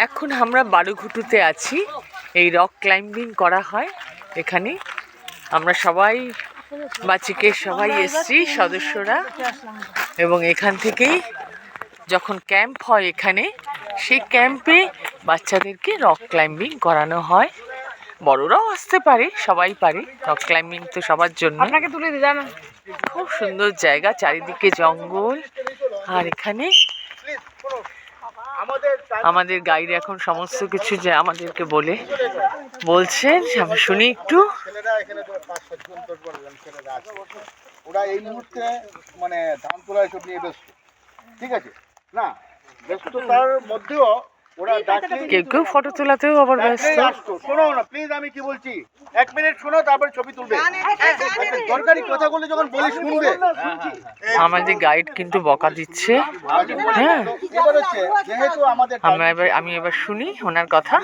এখন আমরা বালুঘুটুতে আছি। এই রক ক্লাইম্বিং করা হয় এখানে। আমরা সবাই বাচিকে সবাই এসছি সদস্যরা, এবং এখান থেকেই যখন ক্যাম্প হয় এখানে, সেই ক্যাম্পে বাচ্চাদেরকে রক ক্লাইম্বিং করানো হয়। বড়রাও আসতে পারে, সবাই পারে, রক ক্লাইম্বিং তো সবার জন্য। আপনাকে তুলে দিই জানা। খুব সুন্দর জায়গা, চারিদিকে জঙ্গল। আর এখানে আমাদের গাইড এখন সমস্ত কিছু যে আমাদেরকে বলছেন, আমি শুনি একটু। ওরা এই মুহূর্তে মানে ধান তোলা এসব নিয়ে ব্যস্ত, ঠিক আছে না, ব্যস্ততার মধ্যেও ওরা কেউ কেউ ফটো তোলাতেও আবার ব্যস্ত। শোনো না প্লিজ, আমি কি বলছি 1 মিনিট শোনো, তারপর ছবি তুলবে। দরকারি কথাগুলো যখন বলি শুনবে। আমাদের গাইড কিন্তু বকা দিচ্ছে। হ্যাঁ, এবার হচ্ছে যেহেতু আমাদের আমি এবার শুনি ওনার কথা।